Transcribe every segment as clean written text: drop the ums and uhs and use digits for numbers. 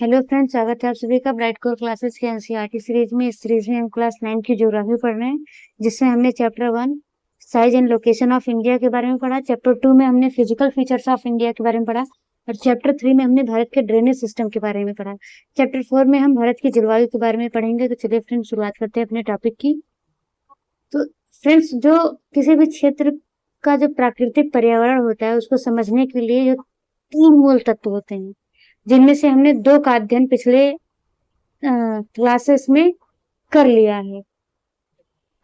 Hello friends, स्वागत है आप सभी का ब्राइट कोर क्लासेस के एनसीईआरटी सीरीज में। इस सीरीज में हम क्लास 9 की ज्योग्राफी पढ़ रहे हैं, जिसमें हमने chapter 1 size and location of India के बारे में पढ़ा। चैप्टर 2 में हमने फिजिकल फीचर्स ऑफ इंडिया के बारे में पढ़ा और चैप्टर 3 में हमने भारत के ड्रेनेज सिस्टम के बारे में पढ़ा। चैप्टर 4 में हम भारत की जलवायु के बारे में पढ़ेंगे। तो चलिए फ्रेंड्स, शुरुआत करते हैं अपने टॉपिक की। तो फ्रेंड्स, जो किसी भी क्षेत्र का जो प्राकृतिक पर्यावरण होता है, उसको समझने के लिए जो 3 मूल तत्व होते हैं, जिनमें से हमने 2 का अध्ययन पिछले क्लासेस में कर लिया है।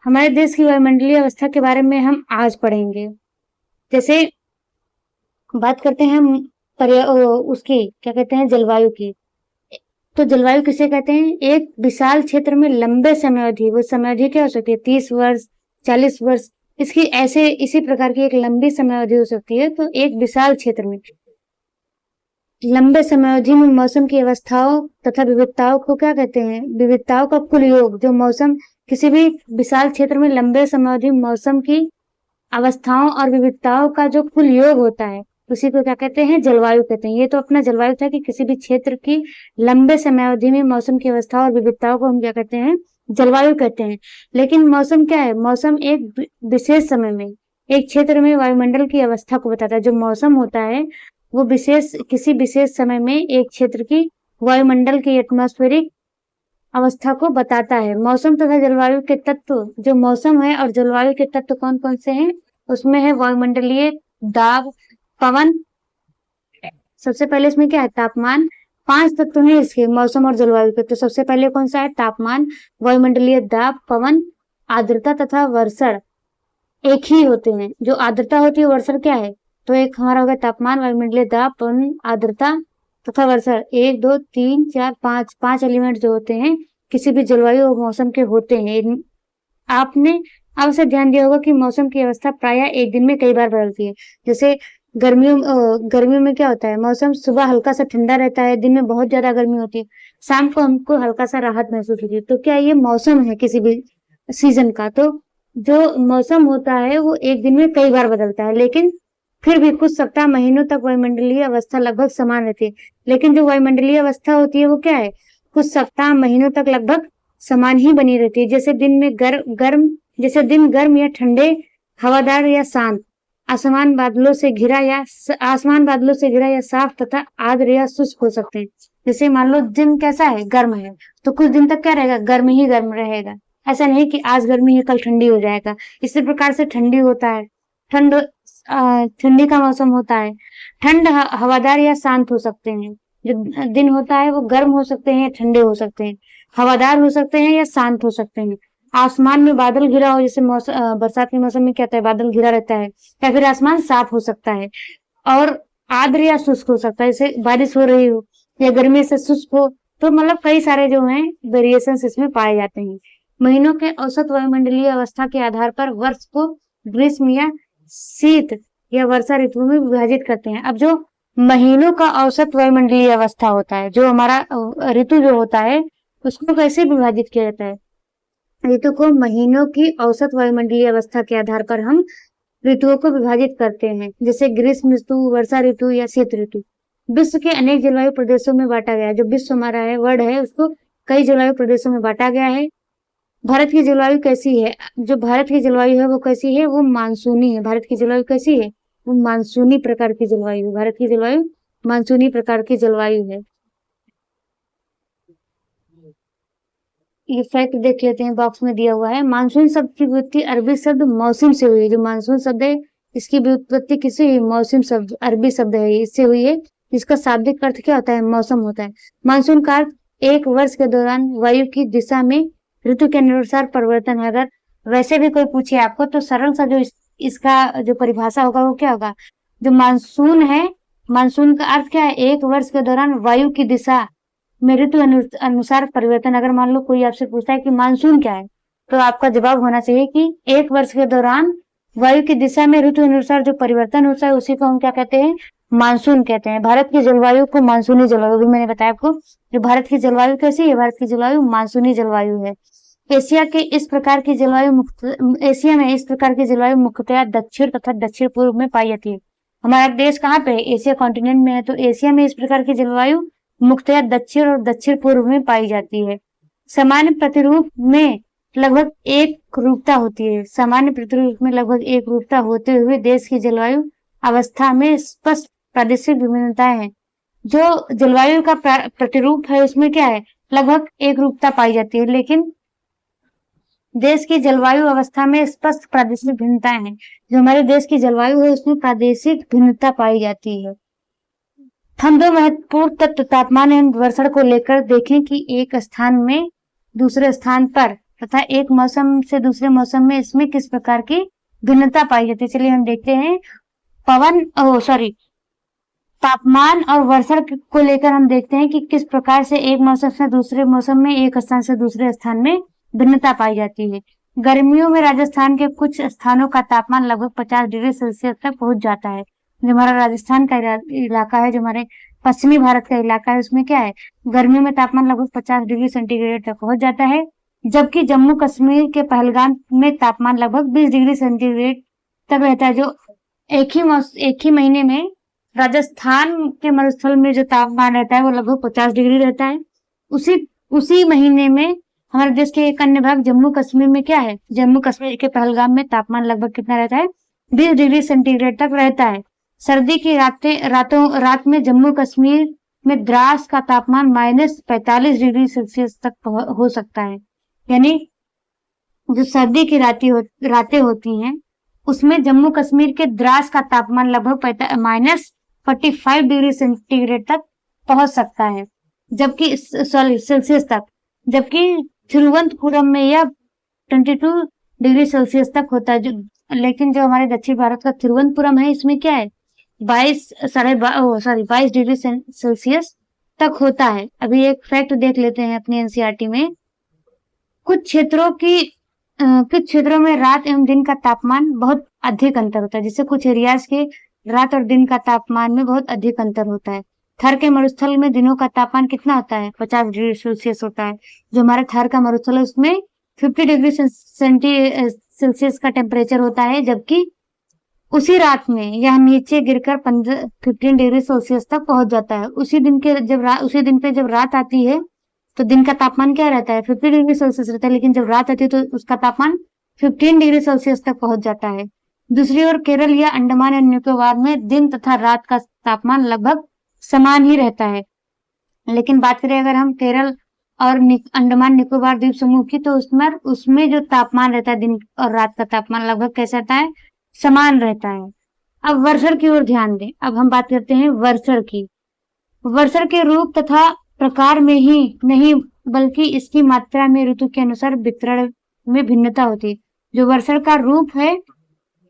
हमारे देश की वायुमंडलीय अवस्था के बारे में हम आज पढ़ेंगे। जैसे बात करते हैं हम उसकी क्या कहते हैं, जलवायु की। तो जलवायु किसे कहते हैं? एक विशाल क्षेत्र में लंबे समय अवधि, वो समय अवधि क्या हो सकती है? 30 वर्ष, 40 वर्ष, इसकी ऐसे इसी प्रकार की एक लंबी समय अवधि हो सकती है। तो एक विशाल क्षेत्र में लंबे समय अवधि में मौसम की अवस्थाओं तथा विविधताओं को क्या कहते हैं? विविधताओं का कुल योग। जो मौसम किसी भी विशाल क्षेत्र में लंबे समय अवधि मौसम की अवस्थाओं और विविधताओं का जो कुल योग होता है, उसी को क्या कहते हैं? जलवायु कहते हैं। ये तो अपना जलवायु था कि किसी भी क्षेत्र की लंबे समय अवधि में मौसम की अवस्था और विविधताओं को हम क्या कहते हैं? जलवायु कहते हैं। लेकिन मौसम क्या है? मौसम एक विशेष समय में एक क्षेत्र में वायुमंडल की अवस्था को बताता है। जो मौसम होता है वो किसी विशेष समय में एक क्षेत्र की वायुमंडल की एटमॉस्फेरिक अवस्था को बताता है। मौसम तथा जलवायु के तत्व, जो मौसम है और जलवायु के तत्व कौन कौन से हैं? उसमें है वायुमंडलीय दाब, पवन। सबसे पहले इसमें क्या है? तापमान। 5 तत्व हैं इसके, मौसम और जलवायु के। तो सबसे पहले कौन सा है? तापमान, वायुमंडलीय दाब, पवन, आर्द्रता तथा वर्षण एक ही होते हैं। जो आर्द्रता होती है, वर्षण क्या है? तो एक हमारा होगा तापमान, वायुमंडलीय दाब, पवन, आर्द्रता तथा वर्षण। 1 2 3 4 5 एलिमेंट जो होते हैं किसी भी जलवायु और मौसम के होते हैं। आपने अवश्य ध्यान दिया होगा कि मौसम की अवस्था प्रायः एक दिन में कई बार बदलती है। जैसे गर्मियों में क्या होता है? मौसम सुबह हल्का सा ठंडा रहता है, दिन में बहुत ज्यादा गर्मी होती है, शाम को हमको हल्का सा राहत महसूस होती है। तो क्या ये मौसम है किसी भी सीजन का? तो जो मौसम होता है वो एक दिन में कई बार बदलता है, लेकिन फिर भी कुछ सप्ताह महीनों तक वायुमंडलीय अवस्था लगभग समान रहती है। लेकिन जो वायुमंडलीय अवस्था होती है वो क्या है? कुछ सप्ताह महीनों तक लगभग समान ही बनी रहती है। जैसे दिन गर्म या ठंडे, हवादार या शांत, आसमान बादलों से घिरा या साफ तथा आर्द्र या शुष्क हो सकते हैं। जैसे मान लो दिन कैसा है? गर्म है, तो कुछ दिन तक क्या रहेगा? गर्म ही गर्म रहेगा। ऐसा नहीं कि आज गर्मी है कल ठंडी हो जाएगा। इसी प्रकार से ठंडी होता है, ठंडी का मौसम होता है। ठंड हवादार या शांत हो सकते हैं। जो दिन होता है वो गर्म हो सकते हैं या ठंडे हो सकते हैं, हवादार हो सकते हैं या शांत हो सकते हैं। आसमान में बादल घिरा हो, जैसे बरसात के मौसम में क्या होता है? बादल घिरा रहता है, या फिर आसमान साफ हो सकता है। और आर्द्र या शुष्क हो सकता है, जैसे बारिश हो रही हो या गर्मी से शुष्क हो। तो मतलब कई सारे जो हैं वेरिएशंस इसमें पाए जाते हैं। महीनों के औसत वायुमंडलीय अवस्था के आधार पर वर्ष को ग्रीष्म या शीत या वर्षा ऋतु में विभाजित करते हैं। अब जो महीनों का औसत वायुमंडलीय अवस्था होता है, जो हमारा ऋतु जो होता है, उसको कैसे विभाजित किया जाता है? ऋतु को महीनों की औसत वायुमंडलीय अवस्था के आधार पर हम ऋतुओं को विभाजित करते हैं। जैसे ग्रीष्म ऋतु, वर्षा ऋतु या शीत ऋतु। विश्व के अनेक जलवायु प्रदेशों में बांटा गया है। जो विश्व हमारा है, वर्ल्ड है, उसको कई जलवायु प्रदेशों में बांटा गया है। भारत की जलवायु कैसी है? जो भारत की जलवायु है वो कैसी है? वो मानसूनी है। भारत की जलवायु कैसी है? वो मानसूनी प्रकार की जलवायु है। भारत की जलवायु मानसूनी प्रकार की जलवायु है। ये फैक्ट देख लेते हैं, बॉक्स में दिया हुआ है। मानसून शब्द की व्युत्पत्ति अरबी शब्द मौसम से हुई है। जो मानसून शब्द है, इसकी व्युत्पत्ति किससे हुई? मौसम शब्द, अरबी शब्द है, इससे हुई है। इसका शाब्दिक अर्थ क्या होता है? मौसम होता है। मानसून का अर्थ एक वर्ष के दौरान वायु की दिशा में ऋतु के अनुसार परिवर्तन है। अगर वैसे भी कोई पूछे आपको, तो सरल सा जो इसका जो परिभाषा होगा वो क्या होगा? जो मानसून है, मानसून का अर्थ क्या है? एक वर्ष के दौरान वायु की दिशा में ऋतु अनुसार परिवर्तन। अगर मान लो कोई आपसे पूछता है कि मानसून क्या है, तो आपका जवाब होना चाहिए कि एक वर्ष के दौरान वायु की दिशा में ऋतु अनुसार जो परिवर्तन होता है, उसी को हम क्या कहते हैं? मानसून कहते हैं। भारत की जलवायु को मानसूनी जलवायु भी मैंने बताया आपको। जो भारत की जलवायु कैसी है? भारत की जलवायु मानसूनी जलवायु है। एशिया में इस प्रकार की जलवायु मुख्यतया दक्षिण तथा दक्षिण पूर्व में पाई जाती है। हमारा देश कहाँ पे है? एशिया कॉन्टिनेंट में है। तो एशिया में इस प्रकार की जलवायु मुख्यतः दक्षिण और दक्षिण पूर्व में पाई जाती है। सामान्य प्रतिरूप में लगभग एक रूपता होती है। सामान्य प्रतिरूप में लगभग एक रूपता होते हुए देश की जलवायु अवस्था में स्पष्ट प्रादेशिक विभिन्नताएं हैं। जो जलवायु का प्रतिरूप है उसमें क्या है, लगभग एक रूपता पाई जाती है, लेकिन देश की जलवायु अवस्था में स्पष्ट प्रादेशिक भिन्नताएं हैं। जो हमारे देश की जलवायु है उसमें प्रादेशिक भिन्नता पाई जाती है। हम दो महत्वपूर्ण तत्व तापमान एवं वर्षण को लेकर देखें कि एक स्थान में दूसरे स्थान पर तथा एक मौसम से दूसरे मौसम में इसमें किस प्रकार की भिन्नता पाई जाती है। चलिए हम देखते हैं तापमान और वर्षण को लेकर हम देखते हैं कि किस प्रकार से एक मौसम से दूसरे मौसम में, एक स्थान से दूसरे स्थान में भिन्नता पाई जाती है। गर्मियों में राजस्थान के कुछ स्थानों का तापमान लगभग 50 डिग्री सेल्सियस तक पहुंच जाता है। जो हमारा राजस्थान का इलाका है, जो हमारे पश्चिमी भारत का इलाका है, उसमें क्या है, गर्मियों में तापमान लगभग 50 डिग्री सेंटीग्रेड तक पहुंच जाता है। जबकि जम्मू कश्मीर के पहलगाम में तापमान लगभग 20 डिग्री सेंटीग्रेड तक रहता है। जो एक ही महीने में राजस्थान के मरुस्थल में जो तापमान रहता है वो लगभग 50 डिग्री रहता है। उसी महीने में हमारे देश के एक अन्य भाग जम्मू कश्मीर में क्या है, जम्मू कश्मीर के पहलगाम में तापमान लगभग कितना रहता है, 20 डिग्री सेंटीग्रेड तक रहता है। सर्दी की रात में जम्मू कश्मीर में द्रास का तापमान -45 डिग्री सेल्सियस तक हो सकता है। यानी जो सर्दी की रातें होती हैं उसमें जम्मू कश्मीर के द्रास का तापमान लगभग -45 डिग्री सेंटीग्रेड तक पहुंच सकता है, जबकि सेल्सियस तक, जबकि तिरुवनंतपुरम में यह 22 डिग्री सेल्सियस तक होता है। लेकिन जो हमारे दक्षिण भारत का तिरुवनंतपुरम है इसमें क्या है, 22 डिग्री सेल्सियस तक होता है। अभी एक फैक्ट देख लेते हैं अपनी एनसीईआरटी में। कुछ क्षेत्रों में रात एवं दिन का तापमान बहुत अधिक अंतर होता है। जैसे कुछ एरियाज के रात और दिन का तापमान में बहुत अधिक अंतर होता है। थर के मरुस्थल में दिनों का तापमान कितना होता है, 50 डिग्री सेल्सियस होता है। जो हमारा थर का मरुस्थल है उसमें 50 डिग्री सेल्सियस का टेम्परेचर होता है, जबकि उसी रात में यह नीचे गिरकर 15 डिग्री सेल्सियस तक पहुंच जाता है। उसी दिन पे जब रात आती है तो दिन का तापमान क्या रहता है, 50 डिग्री सेल्सियस रहता है, लेकिन जब रात आती है तो उसका तापमान 15 डिग्री सेल्सियस तक पहुंच जाता है। दूसरी ओर केरल या अंडमान एंड निकोबार में दिन तथा रात का तापमान लगभग समान ही रहता है। लेकिन बात करें अगर हम केरल और अंडमान निकोबार द्वीप समूह की, तो उसमें जो तापमान रहता है दिन और रात का तापमान लगभग कैसा रहता है, समान रहता है। अब वर्षण की ओर ध्यान दें। अब हम बात करते हैं वर्षण की। वर्षण के रूप तथा प्रकार में ही नहीं बल्कि इसकी मात्रा में ऋतु के अनुसार वितरण में भिन्नता होती है। जो वर्षण का रूप है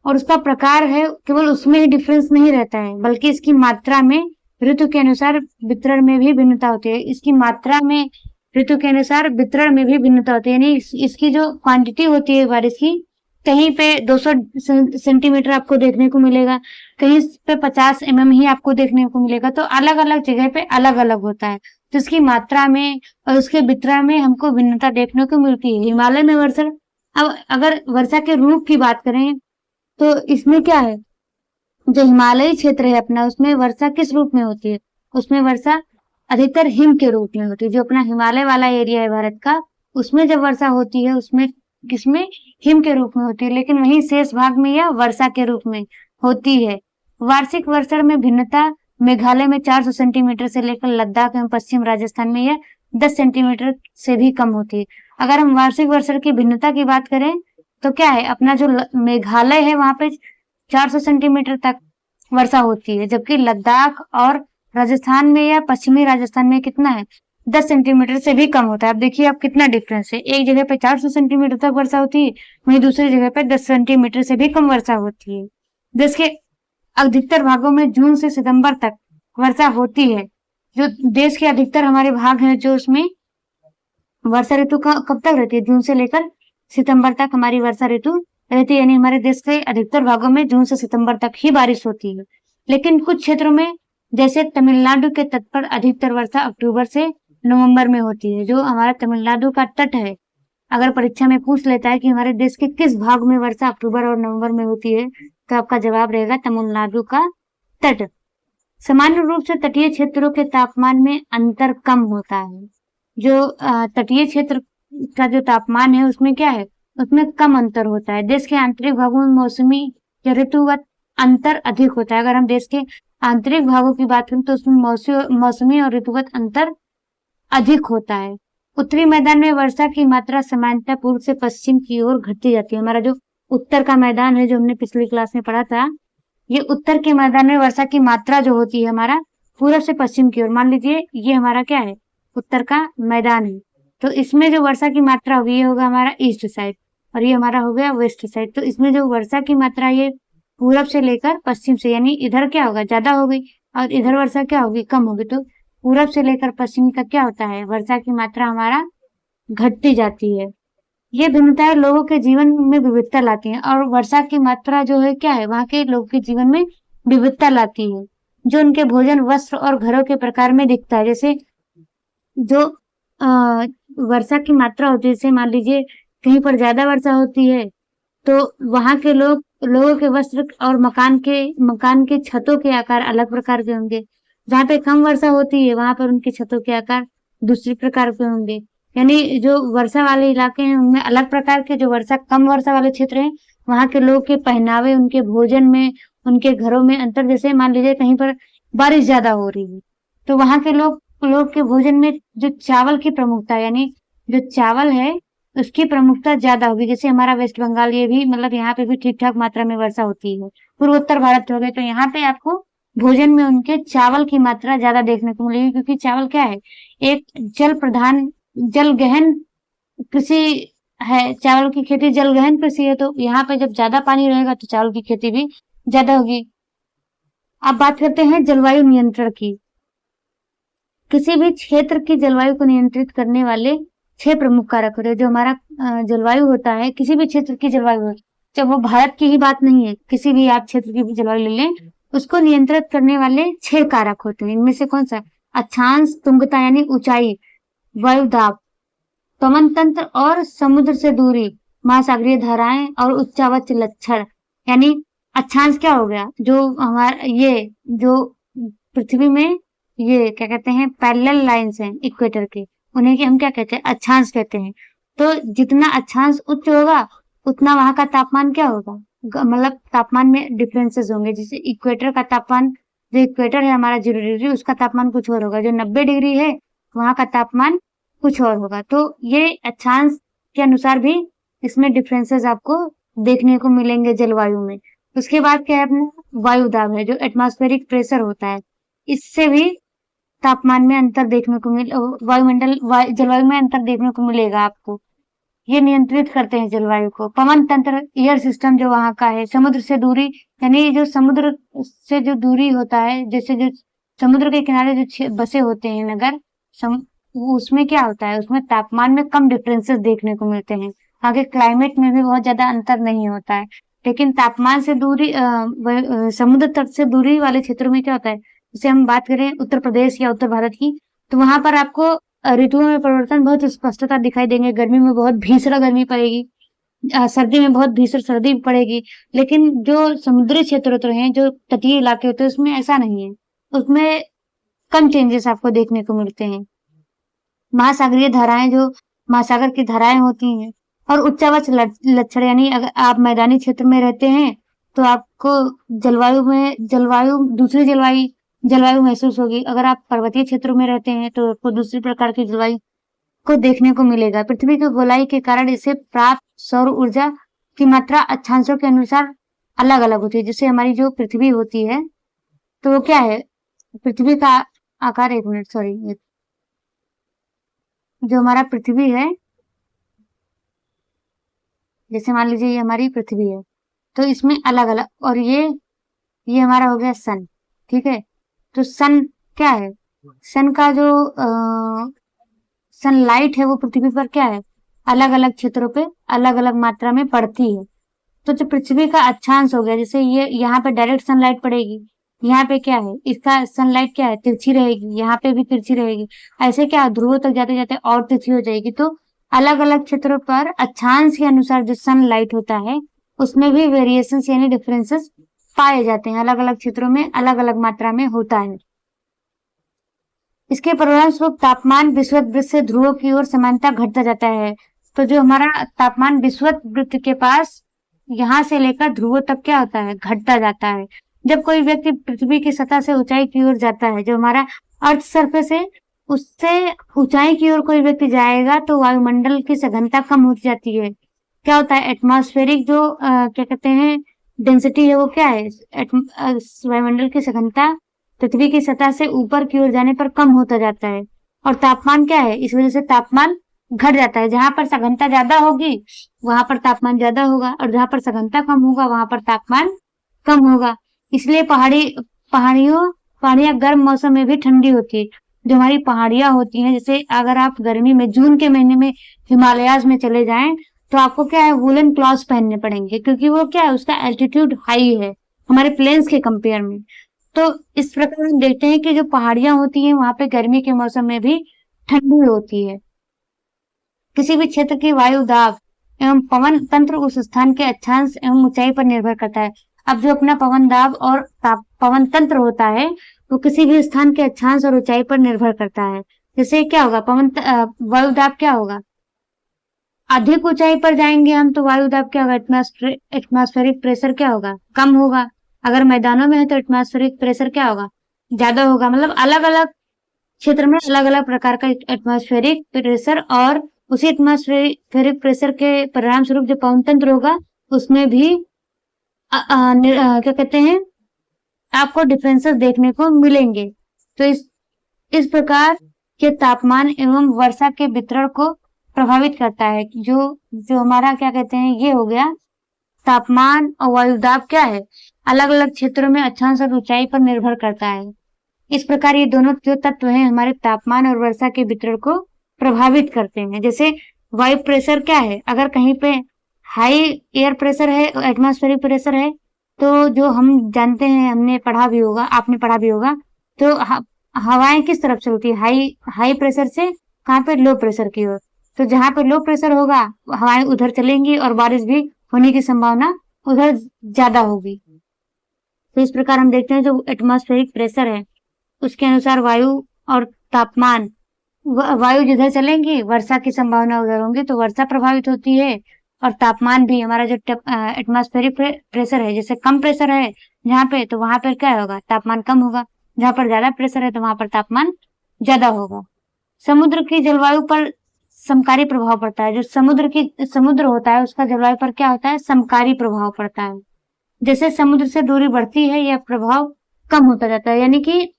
और उसका प्रकार है, केवल उसमें ही डिफरेंस नहीं रहता है, बल्कि इसकी मात्रा में ऋतु के अनुसार वितरण में भी भिन्नता होती है। इसकी मात्रा में ऋतु के अनुसार वितरण में भी भिन्नता होती है। यानी इसकी जो क्वांटिटी होती है बारिश की, कहीं पे 200 सेंटीमीटर आपको देखने को मिलेगा, कहीं पे 50 mm ही आपको देखने को मिलेगा। तो अलग अलग जगह पे अलग अलग होता है, तो इसकी मात्रा में और उसके वितरण में हमको भिन्नता देखने को मिलती है। हिमालय में वर्षा, अब अगर वर्षा के रूप की बात करें तो इसमें क्या है, जो हिमालयी क्षेत्र है अपना, उसमें वर्षा किस रूप में होती है, उसमें वर्षा अधिकतर हिम के रूप में होती है। जो अपना हिमालय वाला एरिया है भारत का, उसमें जब वर्षा होती है उसमें किसमें, हिम के रूप में होती है। लेकिन वहीं शेष भाग में यह वर्षा के रूप में होती है। वार्षिक वर्षण में भिन्नता मेघालय में 400 सेंटीमीटर से लेकर लद्दाख एवं पश्चिम राजस्थान में यह 10 सेंटीमीटर से भी कम होती है। अगर हम वार्षिक वर्षण की भिन्नता की बात करें तो क्या है, अपना जो मेघालय है वहां पे 400 सेंटीमीटर तक वर्षा होती है, जबकि लद्दाख और राजस्थान में या पश्चिमी राजस्थान में कितना है, 10 सेंटीमीटर से भी कम होता है। अब देखिए आप कितना डिफरेंस है, एक जगह पे 400 सेंटीमीटर तक वर्षा होती है, वहीं दूसरी जगह पे 10 सेंटीमीटर से भी कम वर्षा होती है। देश के अधिकतर भागों में जून से सितंबर तक वर्षा होती है। जो देश के अधिकतर हमारे भाग हैं, जो उसमें वर्षा ऋतु कब तक रहती है, जून से लेकर सितंबर तक हमारी वर्षा ऋतु रहती है। यानी हमारे देश के अधिकतर भागों में जून से सितंबर तक ही बारिश होती है। लेकिन कुछ क्षेत्रों में जैसे तमिलनाडु के तट पर अधिकतर वर्षा अक्टूबर से नवंबर में होती है। जो हमारा तमिलनाडु का तट है, अगर परीक्षा में पूछ लेता है कि हमारे देश के किस भाग में वर्षा अक्टूबर और नवंबर में होती है, तो आपका जवाब रहेगा तमिलनाडु का तट। सामान्य रूप से तटीय क्षेत्रों के तापमान में अंतर कम होता है। जो तटीय क्षेत्र का जो तापमान है उसमें क्या है, उसमें कम अंतर होता है। देश के आंतरिक भागों में मौसमी या ऋतुगत अंतर अधिक होता है। अगर हम देश के आंतरिक भागों की बात करें तो उसमें मौसमी और ऋतुगत अंतर अधिक होता है। उत्तरी मैदान में वर्षा की मात्रा सामान्यतः पूर्व से पश्चिम की ओर घटती जाती है। हमारा जो उत्तर का मैदान है, जो हमने पिछली क्लास में पढ़ा था, ये उत्तर के मैदान में वर्षा की मात्रा जो होती है हमारा पूरब से पश्चिम की ओर, मान लीजिए ये हमारा क्या है, उत्तर का मैदान है, तो इसमें जो वर्षा की मात्रा होगी ये होगा हमारा ईस्ट साइड और ये हमारा हो गया वेस्ट साइड। तो इसमें जो वर्षा की मात्रा ये पूरब से लेकर पश्चिम से, यानी इधर क्या होगा, ज्यादा होगी और इधर वर्षा क्या होगी, कम होगी। तो पूरब से लेकर पश्चिम तक क्या होता है, वर्षा की मात्रा हमारा घटती जाती है। ये भिन्नताएं लोगों के जीवन में विविधता लाती हैं और वर्षा की मात्रा जो है क्या है, वहां के लोगों के जीवन में विविधता लाती है, जो उनके भोजन, वस्त्र और घरों के प्रकार में दिखता है। जैसे जो वर्षा की मात्रा होती है, जैसे मान लीजिए कहीं पर ज्यादा वर्षा होती है तो वहां के लोगों के वस्त्र और मकान के छतों के आकार अलग प्रकार के होंगे। जहाँ पे कम वर्षा होती है वहां पर उनके छतों के आकार दूसरी प्रकार के होंगे। यानी जो वर्षा वाले इलाके हैं उनमें अलग प्रकार के, जो कम वर्षा वाले क्षेत्र हैं वहां के लोग के पहनावे, उनके भोजन में, उनके घरों में अंतर। जैसे मान लीजिए कहीं पर बारिश ज्यादा हो रही है तो वहां के लोग के भोजन में जो चावल की प्रमुखता, यानी जो चावल है उसकी प्रमुखता ज्यादा होगी। जैसे हमारा वेस्ट बंगाल, ये भी मतलब यहाँ पे भी ठीक ठाक मात्रा में वर्षा होती है। पूर्वोत्तर भारत हो गए तो यहाँ पे आपको भोजन में उनके चावल की मात्रा ज्यादा देखने को मिलेगी, क्योंकि चावल क्या है, एक जल गहन कृषि है। चावल की खेती जल गहन कृषि है, तो यहाँ पे जब ज्यादा पानी रहेगा तो चावल की खेती भी ज्यादा होगी। अब बात करते हैं जलवायु नियंत्रण की। किसी भी क्षेत्र की जलवायु को नियंत्रित करने वाले 6 प्रमुख कारक होते हैं। जो हमारा जलवायु होता है, किसी भी क्षेत्र की जलवायु है, जब वो भारत की ही बात नहीं है, किसी भी आप क्षेत्र की भी जलवायु ले लें, उसको नियंत्रित करने वाले 6 कारक होते हैं। इनमें से कौन सा, अक्षांश, तुंगता यानी ऊंचाई, वायु दाब, पवन तंत्र और समुद्र से दूरी, महासागरीय धाराएं और उच्चावच लक्षण। यानी अक्षांश क्या हो गया, जो हमारा ये जो पृथ्वी में ये क्या कहते हैं, पैरेलल लाइंस हैं इक्वेटर के, उन्हें की हम क्या कहते हैं, अक्षांश कहते हैं। तो जितना अक्षांश उच्च होगा उतना वहां का तापमान क्या होगा, मतलब तापमान में डिफरेंसेस होंगे। जैसे इक्वेटर का तापमान, जो इक्वेटर है हमारा 0 डिग्री, उसका तापमान कुछ और होगा। जो 90 डिग्री है वहां का तापमान कुछ और होगा। तो ये अक्षांश के अनुसार भी इसमें डिफरेंसेस आपको देखने को मिलेंगे जलवायु में। उसके बाद क्या है अपना वायु दाब है, जो एटमॉस्फेरिक प्रेशर होता है, इससे भी तापमान में अंतर देखने को जलवायु में अंतर देखने को मिलेगा आपको। ये नियंत्रित करते हैं जलवायु को। पवन तंत्र, एयर सिस्टम जो वहां का है, समुद्र से दूरी, यानी जो समुद्र से जो दूरी होता है, जैसे जो समुद्र के किनारे जो बसे होते हैं नगर, उसमें क्या होता है, उसमें तापमान में कम डिफरेंसेस देखने को मिलते हैं। आगे क्लाइमेट में भी बहुत ज्यादा अंतर नहीं होता है, लेकिन तापमान से दूरी, समुद्र तट से दूरी वाले क्षेत्रों में क्या होता है, जैसे हम बात करें उत्तर प्रदेश या उत्तर भारत की, तो वहां पर आपको ऋतुओं में परिवर्तन बहुत स्पष्टता दिखाई देंगे। गर्मी में बहुत भीषण गर्मी पड़ेगी, सर्दी में बहुत भीषण सर्दी पड़ेगी। लेकिन जो समुद्री क्षेत्र होते हैं, जो तटीय इलाके होते हैं, उसमें ऐसा नहीं है, उसमें कम चेंजेस आपको देखने को मिलते हैं। महासागरीय धाराएं, जो महासागर की धाराएं होती हैं, और उच्चावच लक्षण, यानी अगर आप मैदानी क्षेत्र में रहते हैं तो आपको दूसरी जलवायु महसूस होगी। अगर आप पर्वतीय क्षेत्रों में रहते हैं तो आपको दूसरी प्रकार की जलवायु को देखने को मिलेगा। पृथ्वी की गोलाई के कारण इसे प्राप्त सौर ऊर्जा की मात्रा अक्षांशों के अनुसार अलग अलग होती है। जैसे हमारी जो पृथ्वी होती है, तो वो क्या है, पृथ्वी का आकार, एक मिनट सॉरी, जो हमारा पृथ्वी है, जैसे मान लीजिए ये हमारी पृथ्वी है, तो इसमें अलग अलग, और ये हमारा हो गया सन, ठीक है। तो सन क्या है, सन का जो सनलाइट है वो पृथ्वी पर क्या है, अलग अलग क्षेत्रों पे अलग अलग मात्रा में पड़ती है। तो जो पृथ्वी का अक्षांश हो गया, जैसे ये यहाँ पे डायरेक्ट सनलाइट पड़ेगी, यहाँ पे क्या है, इसका सनलाइट क्या है, तिरछी रहेगी, यहाँ पे भी तिरछी रहेगी। ऐसे क्या ध्रुव तक जाते जाते और तिरछी हो जाएगी। तो अलग अलग क्षेत्रों पर अक्षांश के अनुसार जो सनलाइट होता है उसमें भी वेरिएशन यानी डिफरेंसेस पाए जाते हैं, अलग अलग क्षेत्रों में अलग अलग मात्रा में होता है। इसके परिणाम स्वरूप तापमान विषुवत वृत्त से ध्रुवों की ओर समानता घटता जाता है। तो जो हमारा तापमान विषुवत वृत्त के पास यहाँ से लेकर ध्रुवों तक क्या होता है, घटता जाता है। जब कोई व्यक्ति पृथ्वी की सतह से ऊंचाई की ओर जाता है, जो हमारा अर्थ सरफेस है, उससे ऊंचाई की ओर कोई व्यक्ति जाएगा तो वायुमंडल की सघनता कम हो जाती है। क्या होता है, एटमॉस्फेरिक जो क्या कहते हैं डेंसिटी है, वो क्या है, वायुमंडल की सघनता पृथ्वी की सतह से ऊपर की ओर जाने पर कम होता जाता है। और तापमान क्या है, इस वजह से तापमान घट जाता है। जहां पर सघनता ज्यादा होगी वहां पर तापमान ज्यादा होगा, और जहां पर सघनता कम होगा वहां पर तापमान कम होगा। इसलिए पहाड़ियां गर्म मौसम में भी ठंडी होती है। जो हमारी पहाड़ियां होती हैं, जैसे अगर आप गर्मी में जून के महीने में हिमालयाज में चले जाएं तो आपको क्या है, वूलन क्लॉथ्स पहनने पड़ेंगे, क्योंकि वो क्या है, उसका एल्टीट्यूड हाई है हमारे प्लेन्स के कंपेयर में। तो इस प्रकार हम देखते हैं कि जो पहाड़ियां होती हैं वहां पे गर्मी के मौसम में भी ठंडी होती है। किसी भी क्षेत्र की वायु दाब एवं पवन तंत्र उस स्थान के अक्षांश एवं ऊंचाई पर निर्भर करता है। अब जो अपना पवन दाब और पवन तंत्र होता है वो किसी भी स्थान के अक्षांश और ऊंचाई पर निर्भर करता है। जैसे क्या होगा, वायु दाब क्या होगा, अधिक ऊंचाई पर जाएंगे हम तो वायु दाब क्या होगा, एटमॉस्फेरिक प्रेशर क्या होगा, कम होगा। अगर मैदानों में है तो एटमॉस्फेरिक प्रेशर क्या होगा, ज्यादा होगा। मतलब अलग अलग क्षेत्र में अलग अलग प्रकार का एटमॉस्फेरिक प्रेशर, और उसी एटमॉस्फेरिक प्रेशर के परिणाम स्वरूप जो पवन तंत्र होगा उसमें भी क्या कहते हैं, आपको डिफरेंसेस देखने को मिलेंगे। तो इस प्रकार के तापमान एवं वर्षा के वितरण को प्रभावित करता है। जो हमारा क्या कहते हैं, ये हो गया तापमान और वायुदाब क्या है, अलग अलग क्षेत्रों में अक्षांश और ऊंचाई पर निर्भर करता है। इस प्रकार ये दोनों जो तत्व हैं हमारे तापमान और वर्षा के वितरण को प्रभावित करते हैं। जैसे वायु प्रेशर क्या है, अगर कहीं पे हाई एयर प्रेशर है, एटमॉस्फेरिक प्रेशर है, तो जो हम जानते हैं, हमने पढ़ा भी होगा, आपने पढ़ा भी होगा, तो हवाएं किस तरफ चलती है, हाई प्रेशर से कहाँ पे, लो प्रेशर की ओर। तो जहां पे लो प्रेशर होगा हवाएं उधर चलेंगी और बारिश भी होने की संभावना उधर ज्यादा होगी। तो इस प्रकार हम देखते हैं जो एटमॉस्फेरिक प्रेशर है उसके अनुसार वायु और तापमान, वायु जिधर चलेंगी वर्षा की संभावना उधर होंगी तो वर्षा प्रभावित होती है। और तापमान भी हमारा जो एटमॉस्फेरिक प्रेशर है, जैसे कम प्रेशर है जहाँ पे तो वहां पर क्या होगा, तापमान कम होगा। जहां पर ज्यादा प्रेशर है तो वहां पर तापमान ज्यादा होगा। समुद्र की जलवायु पर समकारी प्रभाव पड़ता है। जो समुद्र होता है उसका जलवायु पर क्या होता है, समकारी प्रभाव पड़ता है। जैसे समुद्र से दूरी बढ़ती है यह प्रभाव कम होता जाता है। यानी कि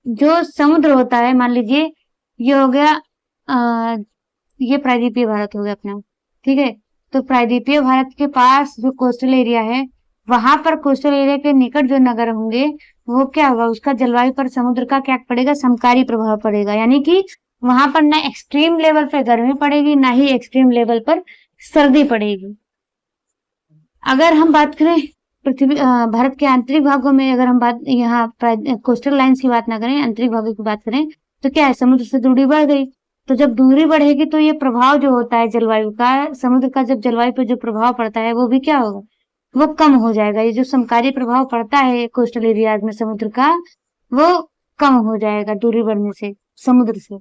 जो समुद्र होता है, मान लीजिए ये हो गया ये प्रायद्वीपीय भारत हो गया अपना, ठीक है। तो प्रायद्वीपीय भारत के पास जो कोस्टल एरिया है वहां पर कोस्टल एरिया के निकट जो नगर होंगे वो क्या होगा, उसका जलवायु पर समुद्र का क्या पड़ेगा, समकारी प्रभाव पड़ेगा। यानी कि वहां पर ना एक्सट्रीम लेवल पर गर्मी पड़ेगी ना ही एक्सट्रीम लेवल पर सर्दी पड़ेगी। अगर हम बात करें पृथ्वी भारत के आंतरिक भागों में, अगर हम बात यहाँ कोस्टल लाइन्स की बात ना करें, आंतरिक भागों की बात करें, तो क्या है, समुद्र से दूरी बढ़ गई। तो जब दूरी बढ़ेगी तो ये प्रभाव जो होता है जलवायु का, समुद्र का जब जलवायु पर जो प्रभाव पड़ता है वो भी क्या होगा, वो कम हो जाएगा। ये जो समकारी प्रभाव पड़ता है कोस्टल एरियाज में समुद्र का, वो कम हो जाएगा दूरी बढ़ने से समुद्र से।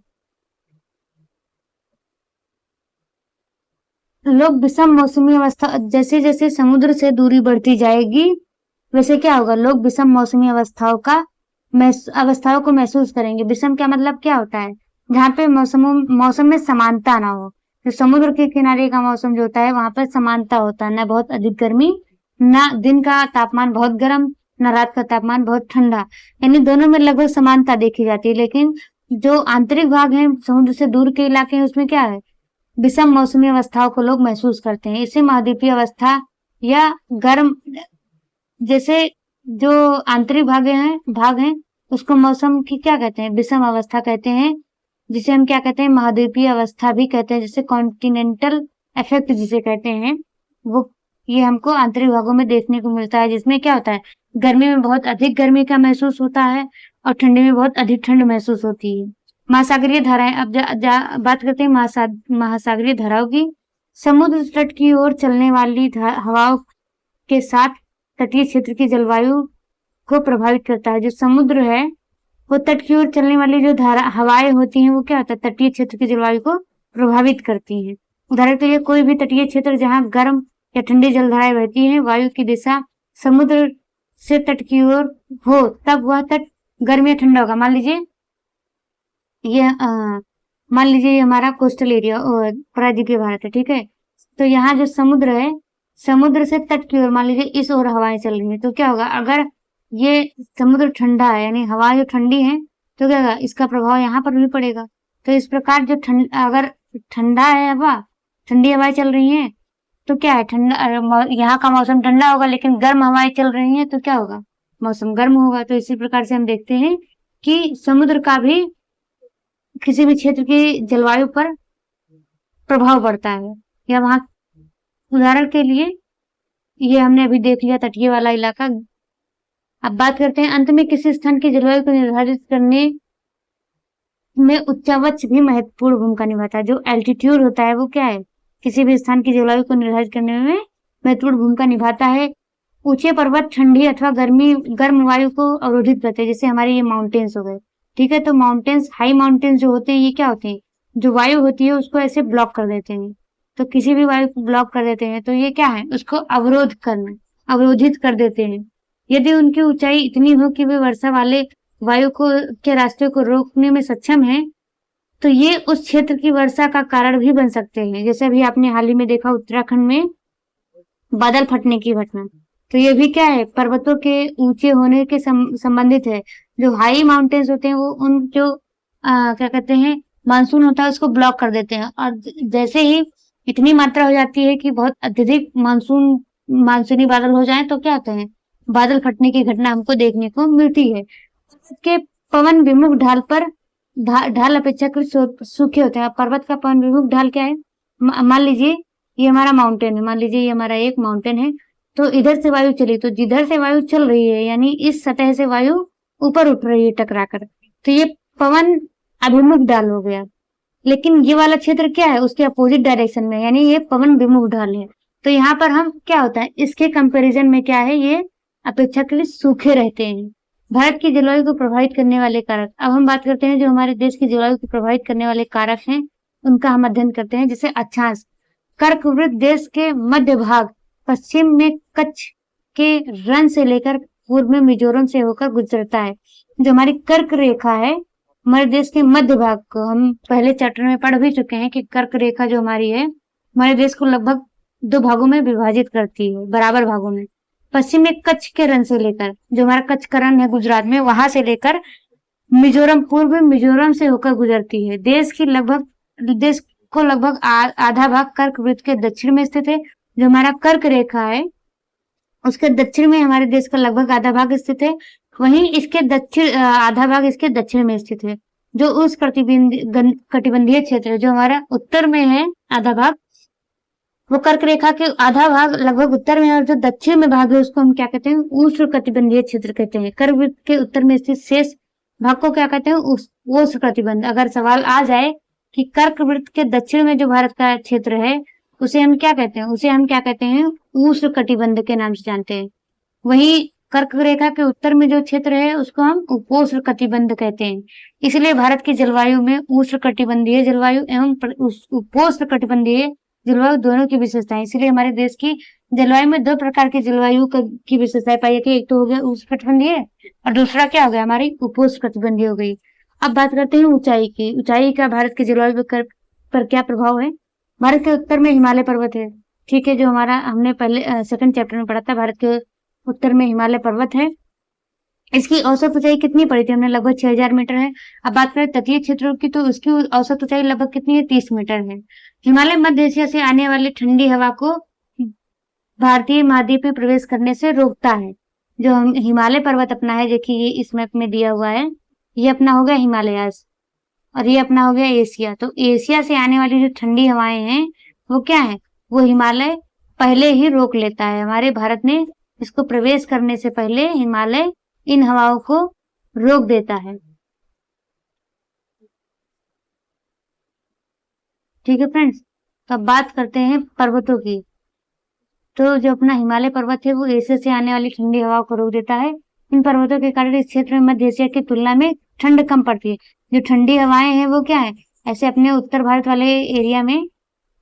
लोग विषम मौसमी अवस्था, जैसे जैसे समुद्र से दूरी बढ़ती जाएगी वैसे क्या होगा, लोग विषम मौसमी अवस्थाओं को महसूस करेंगे। विषम क्या मतलब क्या होता है, जहाँ पे मौसम में समानता ना हो। तो समुद्र के किनारे का मौसम जो होता है वहां पर समानता होता है, ना बहुत अधिक गर्मी, ना दिन का तापमान बहुत गर्म, ना रात का तापमान बहुत ठंडा, यानी दोनों में लगभग समानता देखी जाती है। लेकिन जो आंतरिक भाग है, समुद्र से दूर के इलाके हैं, उसमें क्या है, विषम मौसमी अवस्थाओं को लोग महसूस करते हैं। इसे महाद्वीपीय अवस्था या गर्म, जैसे जो आंतरिक भाग हैं उसको मौसम की क्या कहते हैं, विषम अवस्था कहते हैं, जिसे हम क्या कहते हैं, महाद्वीपीय अवस्था भी कहते हैं, जैसे कॉन्टिनेंटल इफेक्ट जिसे कहते हैं, वो ये हमको आंतरिक भागों में देखने को मिलता है। जिसमें क्या होता है, गर्मी में बहुत अधिक गर्मी का महसूस होता है और ठंडी में बहुत अधिक ठंड महसूस होती है। महासागरीय धाराएं, अब बात करते हैं महासागरीय धाराओं की। समुद्र तट की ओर चलने वाली हवाओं के साथ तटीय क्षेत्र की जलवायु को प्रभावित करता है। जो समुद्र है वो तट की ओर चलने वाली जो धारा हवाएं होती हैं वो क्या होता है, तटीय क्षेत्र की जलवायु को प्रभावित करती हैं। उदाहरण के लिए कोई भी तटीय क्षेत्र जहां गर्म या ठंडी जलधाराएं बहती हैं, वायु की दिशा समुद्र से तट की ओर हो तब वह तट गर्म या ठंडा होगा। मान लीजिए ये हमारा कोस्टल एरिया और पराद्वीपीय भारत है, ठीक है। तो यहाँ जो समुद्र है, समुद्र से तट की ओर मान लीजिए इस ओर हवाएं चल रही है, तो क्या होगा, अगर ये समुद्र ठंडा है यानी हवा जो ठंडी है तो क्या होगा, इसका प्रभाव यहाँ पर भी पड़ेगा। तो इस प्रकार जो अगर ठंडा है हवा, ठंडी हवाएं चल रही हैं तो क्या है, ठंडा यहाँ का मौसम ठंडा होगा, लेकिन गर्म हवाएं चल रही हैं तो क्या होगा, मौसम गर्म होगा। तो इसी प्रकार से हम देखते हैं कि समुद्र का भी किसी भी क्षेत्र की जलवायु पर प्रभाव पड़ता है। या वहां उदाहरण के लिए ये हमने अभी देख लिया तटीय वाला इलाका। अब बात करते हैं अंत में किसी स्थान की जलवायु को निर्धारित करने में उच्चावच भी महत्वपूर्ण भूमिका निभाता है। जो एल्टीट्यूड होता है वो क्या है, किसी भी स्थान की जलवायु को निर्धारित करने में महत्वपूर्ण भूमिका निभाता है। ऊंचे पर्वत ठंडी अथवा गर्म वायु को अवरोधित करते हैं, जैसे हमारे ये माउंटेन्स हो गए, ठीक है। तो माउंटेन्स, हाई माउंटेन्स जो होते हैं ये क्या होते हैं, जो वायु होती है उसको ऐसे ब्लॉक कर देते हैं। तो किसी भी वायु को ब्लॉक कर देते हैं तो ये क्या है, उसको अवरोधित कर देते हैं। यदि उनकी ऊंचाई इतनी हो कि वे वर्षा वाले वायु के रास्ते को रोकने में सक्षम है तो ये उस क्षेत्र की वर्षा का कारण भी बन सकते हैं। जैसे अभी आपने हाल ही में देखा उत्तराखंड में बादल फटने की घटना, तो ये भी क्या है, पर्वतों के ऊंचे होने के संबंधित है। जो हाई माउंटेन्स होते हैं वो उन जो क्या कहते हैं, मानसून होता है उसको ब्लॉक कर देते हैं। और जैसे ही इतनी मात्रा हो जाती है कि बहुत अत्यधिक मानसूनी बादल हो जाए तो क्या होते हैं, बादल फटने की घटना हमको देखने को मिलती है। के पवन विमुख ढाल पर ढाल अपेक्षाकृत सूखे होते हैं। पर्वत का पवन विमुख ढाल क्या है, मान लीजिए ये हमारा माउंटेन है, मान लीजिए ये हमारा एक माउंटेन है, तो इधर से वायु चली, तो जिधर से वायु चल रही है यानी इस सतह से वायु ऊपर उठ रही है टकराकर, तो ये पवन अभिमुख ढाल हो गया। लेकिन ये वाला क्षेत्र क्या है, उसके अपोजिट डायरेक्शन में, यानी ये पवन विमुख ढाल है। तो यहाँ पर हम क्या होता है, इसके कंपैरिजन में क्या है, ये अपेक्षाकृत सूखे रहते हैं। भारत की जलवायु को प्रभावित करने वाले कारक। अब हम बात करते हैं जो हमारे देश की जलवायु को प्रभावित करने वाले कारक हैं, उनका हम अध्ययन करते हैं। जैसे अक्षांश, कर्कवृत्त देश के मध्य भाग, पश्चिम में कच्छ के रण से लेकर पूर्व में मिजोरम से होकर गुजरता है। जो हमारी कर्क रेखा है, हमारे देश के मध्य भाग को हम पहले चैप्टर में पढ़ भी चुके हैं कि कर्क रेखा जो हमारी है, हमारे देश को लगभग 2 भागों में विभाजित करती है, बराबर भागों में। पश्चिम में कच्छ के रण से लेकर, जो हमारा कच्छ का रण है गुजरात में, वहां से लेकर मिजोरम, पूर्व मिजोरम से होकर गुजरती है। देश को लगभग आधा भाग कर्क वृत्त के दक्षिण में स्थित है। जो हमारा कर्क रेखा है उसके दक्षिण में हमारे देश का लगभग आधा भाग स्थित है। वहीं इसके आधा भाग इसके दक्षिण में स्थित है। जो उस कटिबंधीय क्षेत्र है, जो हमारा उत्तर में है आधा भाग, वो कर्क रेखा के आधा भाग लगभग उत्तर में है, और जो दक्षिण में भाग है उसको हम क्या कहते हैं, उष्ण कटिबंधीय क्षेत्र कहते हैं। कर्क वृत्त के उत्तर में स्थित शेष भाग को क्या कहते हैं, उष्ण कटिबंध। अगर सवाल आ जाए कि कर्क वृत्त के दक्षिण में जो भारत का क्षेत्र है उसे हम क्या कहते हैं, उष्ण कटिबंध के नाम से जानते हैं। वहीं कर्क रेखा के उत्तर में जो क्षेत्र है उसको हम उपोष्ण कटिबंध कहते हैं। इसलिए भारत की जलवायु में उष्ण कटिबंधीय जलवायु एवं उपोष्ण कटिबंधीय जलवायु दोनों की विशेषताएं। इसलिए हमारे देश की जलवायु में 2 प्रकार की जलवायु की विशेषताएं पाई जाती है। एक तो हो गया उष्ण कटिबंधीय और दूसरा क्या हो गया, हमारी उपोष्ण कटिबंधीय हो गई। अब बात करते हैं ऊंचाई की। ऊंचाई का भारत की जलवायु पर क्या प्रभाव है। भारत के उत्तर में हिमालय पर्वत है, ठीक है, जो हमारा हमने पहले सेकंड चैप्टर में पढ़ा था। भारत के उत्तर में हिमालय पर्वत है। इसकी औसत ऊंचाई कितनी पड़ी थी हमने, लगभग 6000 मीटर है। अब बात करें तटीय क्षेत्रों की, तो उसकी औसत ऊंचाई लगभग कितनी है, 30 मीटर है। हिमालय मध्य एशिया से आने वाली ठंडी हवा को भारतीय महाद्वीप में प्रवेश करने से रोकता है। जो हम हिमालय पर्वत अपना है, देखिए ये इस मैप में दिया हुआ है, ये अपना हो गया हिमालयास और ये अपना हो गया एशिया। तो एशिया से आने वाली जो ठंडी हवाएं हैं वो क्या है, वो हिमालय पहले ही रोक लेता है। हमारे भारत ने इसको प्रवेश करने से पहले हिमालय इन हवाओं को रोक देता है। ठीक है फ्रेंड्स, तो अब बात करते हैं पर्वतों की। तो जो अपना हिमालय पर्वत है वो एशिया से आने वाली ठंडी हवाओं को रोक देता है। इन पर्वतों के कारण इस क्षेत्र में मध्य एशिया की तुलना में ठंड कम पड़ती है। जो ठंडी हवाएं हैं वो क्या है, ऐसे अपने उत्तर भारत वाले एरिया में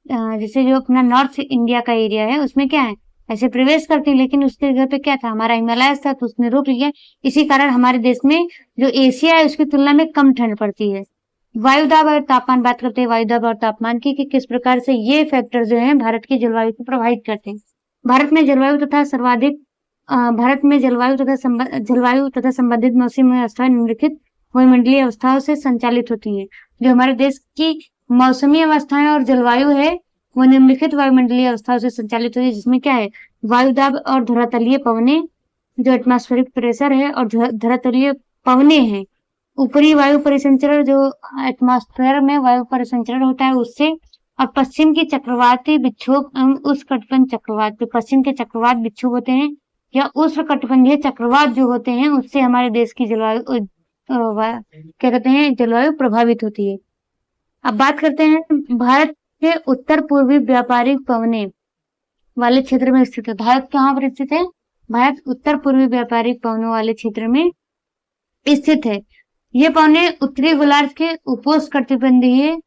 जैसे जो अपना नॉर्थ इंडिया का एरिया है उसमें क्या है, ऐसे प्रवेश करती है, लेकिन उसके जगह पे क्या था, हमारा हिमालय था तो उसने रोक लिया। इसी कारण हमारे देश में जो एशिया है उसकी तुलना में कम ठंड पड़ती है। वायुदाब और तापमान, बात करते हैं वायुदाब और तापमान की कि किस प्रकार से ये फैक्टर जो है भारत की जलवायु को प्रभावित करते हैं। भारत में जलवायु तथा जलवायु तथा संबंधित मौसमी अवस्थाएं निम्नलिखित वायुमंडलीय अवस्थाओं से संचालित होती हैं। जो हमारे देश की मौसमी अवस्थाएं और जलवायु है वो निम्नलिखित वायुमंडलीय अवस्थाओं से संचालित होती है, जिसमें क्या है, वायुदाब और धरातलीय पवने, जो एटमॉस्फेरिक प्रेशर है, और धरातलीय पवने हैं। ऊपरी वायु परिसंचरण, जो एटमॉस्फेयर में वायु परिसंचरण होता है उससे, और पश्चिम की चक्रवाती विक्षोभ एवं उष्णकटिबंध चक्रवात, जो पश्चिम के चक्रवात विक्षोभ होते हैं या उष्णकटिबंधीय चक्रवात जो होते हैं, उससे हमारे देश की जलवायु क्या कहते हैं, जलवायु प्रभावित होती है। अब बात करते हैं भारत के उत्तर पूर्वी व्यापारिक पवने वाले क्षेत्र में स्थित है। भारत कहाँ पर स्थित है, भारत उत्तर पूर्वी व्यापारिक पवनों वाले क्षेत्र में स्थित है। ये पवने उत्तरी गोलार्ध के उपोष्णकटिबंधीय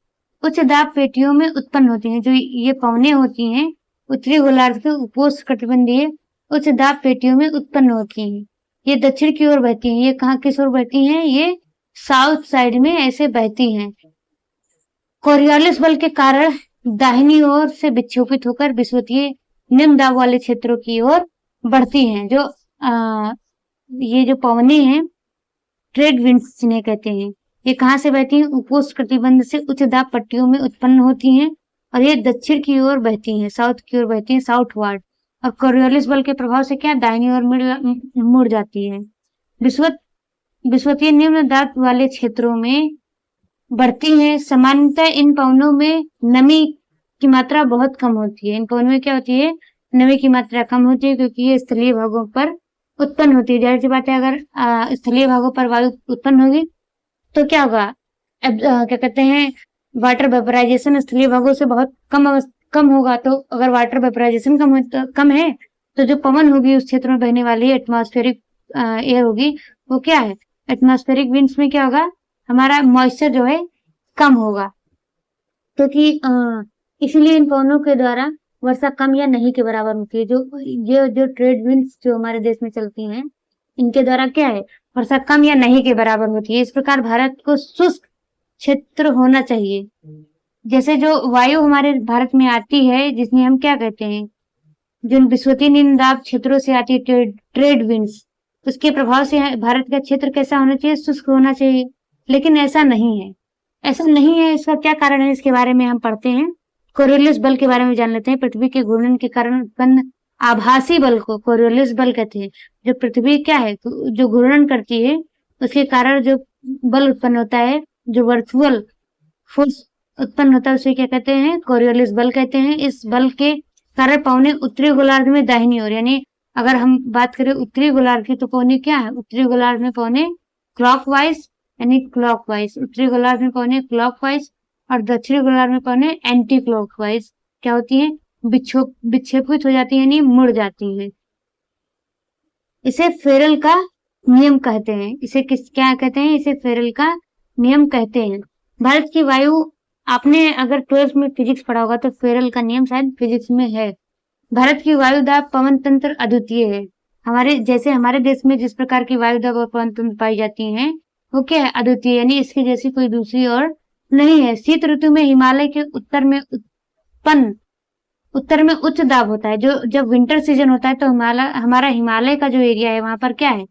उच्च दाब पेटियों में उत्पन्न होती हैं। जो ये पवने होती हैं उत्तरी गोलार्ध के उपोष्णकटिबंधीय उच्च दाब पेटियों में उत्पन्न होती हैं। ये दक्षिण की ओर बहती हैं। ये कहाँ किस ओर बहती हैं, ये साउथ साइड में ऐसे बहती हैं। कोरियोलिस बल के कारण दाहिनी ओर से विक्षेपित होकर विषुवतीय निम्न दाब वाले क्षेत्रों की ओर बढ़ती हैं। जो ये जो पवने हैं ट्रेड विंड्स जिन्हें कहते हैं, ये कहाँ से बहती हैं, उपोष्णकटिबंध से उच्च दाब पट्टियों में उत्पन्न होती हैं और ये दक्षिण की ओर बहती हैं, साउथ की ओर बहती हैं, साउथवार्ड। और कोरियोलिस बल के प्रभाव से क्या दाहिनी ओर मुड़ जाती है। विषुवतीय निम्न दाब वाले क्षेत्रों में बढ़ती हैं। सामान्यतः इन पवनों में नमी की मात्रा बहुत कम होती है। इन पवनों में क्या होती है, नमी की मात्रा कम होती है, क्योंकि ये स्थलीय भागों पर उत्पन्न होती है। जाहिर सी बात है, अगर स्थलीय भागों पर वायु उत्पन्न होगी तो क्या होगा, क्या कहते हैं, वाटर वेपराइजेशन स्थलीय भागों से बहुत कम होगा। तो अगर वाटर वेपराइजेशन कम है तो जो पवन होगी उस क्षेत्र में बहने वाली एटमॉस्फेरिक एयर होगी वो क्या है, एटमॉस्फेरिक विंड्स में क्या होगा, हमारा मॉइस्चर जो है कम होगा। क्योंकि इसलिए इन पवनों के द्वारा वर्षा कम या नहीं के बराबर होती है। जो ट्रेड विंड्स जो हमारे देश में चलती हैं इनके द्वारा क्या है, वर्षा कम या नहीं के बराबर होती है। इस प्रकार भारत को शुष्क क्षेत्र होना चाहिए। जैसे जो वायु हमारे भारत में आती है जिसमें हम क्या कहते हैं, जो विषुवतीय निम्न दाब क्षेत्रों से आती है ट्रेड विंड्स, उसके प्रभाव से भारत का क्षेत्र कैसा होना चाहिए, शुष्क होना चाहिए। लेकिन ऐसा नहीं है, ऐसा नहीं है। इसका क्या कारण है, इसके बारे में हम पढ़ते हैं। कोरियोलिस बल के बारे में जान लेते हैं। पृथ्वी के घूर्णन के कारण उत्पन्न आभासी बल को कोरियोलिस बल कहते हैं। जो पृथ्वी क्या है, जो घूर्णन करती है उसके कारण जो बल उत्पन्न होता है, जो वर्चुअल फोर्स उत्पन्न होता है उसे क्या कहते हैं, कोरियोलिस बल कहते हैं। इस बल के कारण पवने उत्तरी गोलार्ध में दाहिनी ओर, यानी अगर हम बात करें उत्तरी गोलार्ध की तो पवने क्या है, उत्तरी गोलार्ध में पवने क्लॉकवाइज यानी क्लॉकवाइज, उत्तरी गोलार्ध में पवने क्लॉकवाइज और दक्षिणी गोलार्ध में पवने एंटी क्लॉकवाइज क्या होती है, विक्षेपित हो जाती है यानी मुड़ जाती है। इसे फेरल का नियम कहते हैं। इसे क्या कहते हैं, इसे फेरल का नियम कहते हैं। भारत की वायु, आपने अगर 12th में फिजिक्स पढ़ा होगा तो फेरल का नियम शायद फिजिक्स में है। भारत की वायु दाब पवन तंत्र अद्वितीय है। हमारे देश में जिस प्रकार की वायु दाब और पवन तंत्र पाई जाती हैं वो क्या है, अद्वितीय, यानी इसकी जैसी कोई दूसरी और नहीं है। शीत ऋतु में हिमालय के उत्तर में उच्च दाब होता है। जो जब विंटर सीजन होता है तो हमारा हिमालय का जो एरिया है वहां पर क्या है,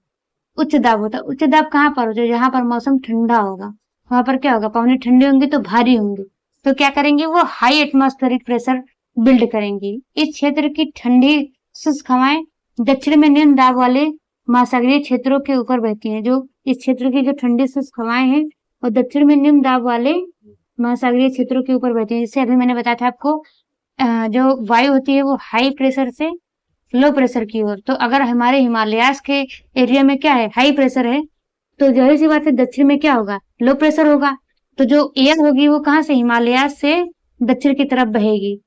उच्च दाब होता है। उच्च दाब कहाँ पर होता है, जहां पर मौसम ठंडा होगा वहां पर क्या होगा, पवनें ठंडी होंगी तो भारी होंगी, तो क्या करेंगे वो हाई एटमॉस्फेरिक प्रेशर बिल्ड करेंगी। इस क्षेत्र की ठंडी शुष्क हवाएं दक्षिण में निम्न दाब वाले महासागरीय क्षेत्रों के ऊपर बहती हैं। जो इस क्षेत्र की जो ठंडी शुष्क हवाएं हैं और दक्षिण में निम्न दाब वाले महासागरीय क्षेत्रों के ऊपर बहती हैं। जिससे अभी मैंने बताया था आपको, जो वायु होती है वो हाई प्रेशर से लो प्रेशर की ओर। तो अगर हमारे हिमालयास के एरिया में क्या है, हाई प्रेशर है, तो जाहिर सी बात है दक्षिण में क्या होगा, लो प्रेशर होगा। तो जो एयर होगी वो कहाँ से, हिमालयास से दक्षिण की तरफ बहेगी।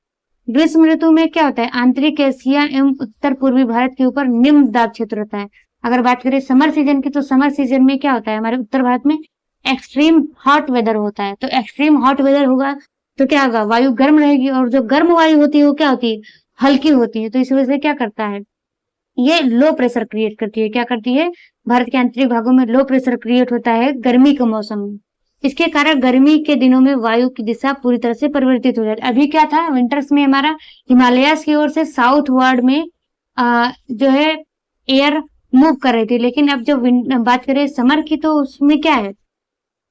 ग्रीष्म ऋतु में क्या होता है, आंतरिक एशिया एवं उत्तर पूर्वी भारत के ऊपर निम्न दाब क्षेत्र होता है। अगर बात करें समर सीजन की, तो समर सीजन में क्या होता है, हमारे उत्तर भारत में एक्सट्रीम हॉट वेदर होता है। तो एक्सट्रीम हॉट वेदर होगा तो क्या होगा, वायु गर्म रहेगी, और जो गर्म वायु होती है वो क्या होती है, हल्की होती है। तो इस वजह से क्या करता है, ये लो प्रेशर क्रिएट करती है। क्या करती है, भारत के आंतरिक भागों में लो प्रेशर क्रिएट होता है गर्मी के मौसम में। इसके कारण गर्मी के दिनों में वायु की दिशा पूरी तरह से परिवर्तित हो जाती है। अभी क्या था, विंटर्स में हमारा हिमालयास की ओर से साउथ वर्ड में जो है एयर मूव कर रही थी, लेकिन अब जो बात करें समर की, तो उसमें क्या है,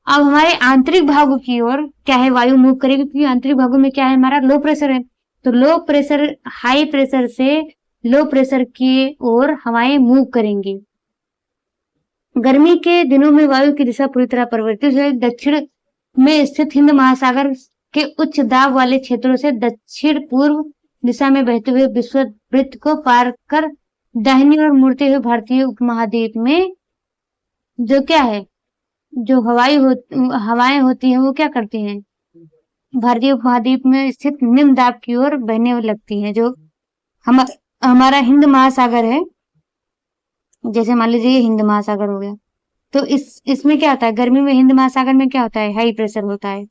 अब हमारे आंतरिक भागों की ओर क्या है, वायु मूव करेगी, क्योंकि आंतरिक भागों में क्या है, हमारा लो प्रेशर है। तो लो प्रेशर हाई प्रेशर से लो प्रेशर की ओर हवाएं मूव करेंगी। गर्मी के दिनों में वायु की दिशा पूरी तरह परिवर्तित है। दक्षिण में स्थित हिंद महासागर के उच्च दाब वाले क्षेत्रों से दक्षिण पूर्व दिशा में बहते हुए विषुववृत्त को पार कर दाहिनी ओर मुड़ते हुए भारतीय उपमहाद्वीप में जो क्या है, जो हवाएं होती हैं, वो क्या करती हैं, भारतीय उपमहाद्वीप में स्थित निम्न दाब की ओर बहने लगती हैं। जो हमारा हिंद महासागर है, जैसे मान लीजिए हिंद महासागर हो गया, तो इसमें क्या होता है, गर्मी में हिंद महासागर में क्या होता है, हाई प्रेशर होता है,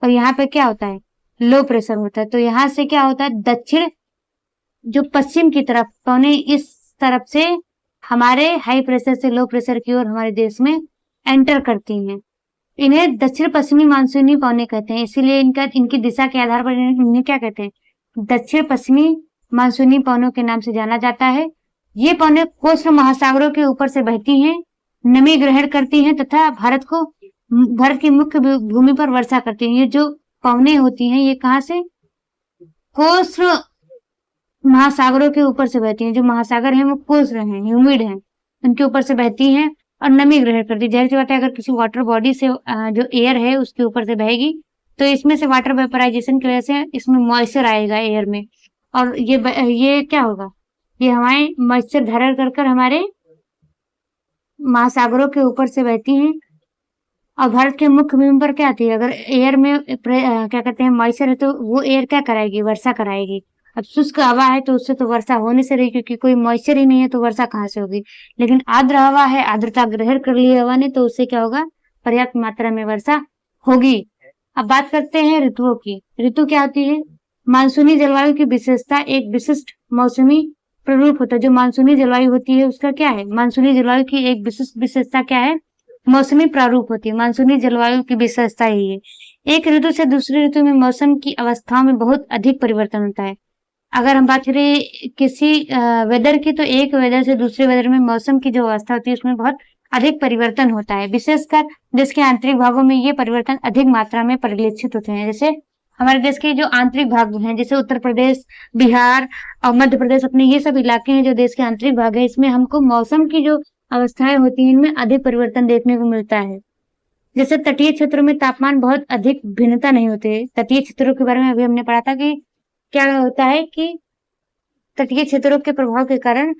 और यहाँ पे क्या होता है, लो प्रेशर होता है। तो यहाँ से क्या होता है, दक्षिण जो पश्चिम की तरफ पौने इस तरफ से हमारे हाई प्रेशर से लो प्रेशर की ओर हमारे देश में एंटर करती हैं। इन्हें दक्षिण पश्चिमी मानसूनी पौने कहते हैं, इसीलिए इनकी दिशा के आधार पर इन्हें क्या कहते हैं, दक्षिण पश्चिमी मानसूनी पौनों के नाम से जाना जाता है। ये पौने कोस्ट महासागरों के ऊपर से बहती हैं, नमी ग्रहण करती हैं तथा भारत की मुख्य भूमि पर वर्षा करती हैं। ये जो पौने होती हैं, ये कहाँ से, कोस्ट महासागरों के ऊपर से बहती हैं। जो महासागर हैं वो कोस्ट हैं, ह्यूमिड हैं, उनके ऊपर से बहती हैं और नमी ग्रहण करती है। जाहिर सी बात है, अगर किसी वाटर बॉडी से जो एयर है उसके ऊपर से बहेगी, तो इसमें से वाटर वेपराइजेशन की वजह से इसमें मॉइस्चर आएगा एयर में, और ये क्या होगा, ये हवाएं मॉइस्चर धारण कर हमारे महासागरों के ऊपर से बहती हैं और भारत के मुख्य भूमि पर क्या आती है। अगर एयर में क्या कहते हैं मॉइस्चर है, तो वो एयर क्या कराएगी, वर्षा कराएगी। अब शुष्क हवा है तो उससे तो वर्षा हो नहीं से रही, क्योंकि कोई मॉइस्चर ही नहीं है, तो वर्षा कहाँ से होगी। लेकिन आर्द्र हवा है, आर्द्रता ग्रहण कर ली हवा ने, तो उससे क्या होगा, पर्याप्त मात्रा में वर्षा होगी। अब बात करते हैं ऋतुओं की। ऋतु क्या होती है, मानसूनी जलवायु की विशेषता एक विशिष्ट मौसमी प्ररूप होता है। जो मानसूनी जलवायु होती है उसका क्या है, मानसूनी जलवायु की एक विशिष्ट विशेषता क्या है, मौसमी प्रारूप होती है। मानसूनी जलवायु की विशेषता यही है। एक ऋतु से दूसरी ऋतु में मौसम की अवस्थाओं में बहुत अधिक परिवर्तन होता है। अगर हम बात करें किसी वेदर की, तो एक वेदर से दूसरे वेदर में मौसम की जो अवस्था होती है उसमें बहुत अधिक परिवर्तन होता है। विशेषकर देश के आंतरिक भागों में ये परिवर्तन अधिक मात्रा में परिलक्षित होते हैं। जैसे हमारे देश के जो आंतरिक भाग हैं, जैसे उत्तर प्रदेश, बिहार और मध्य प्रदेश, अपने ये सब इलाके हैं जो देश के आंतरिक भाग है, इसमें हमको मौसम की जो अवस्थाएं होती हैं इनमें अधिक परिवर्तन देखने को मिलता है। जैसे तटीय क्षेत्रों में तापमान बहुत अधिक भिन्नता नहीं होती। तटीय क्षेत्रों के बारे में अभी हमने पढ़ा था कि क्या होता है कि तटीय क्षेत्रों के प्रभाव के कारण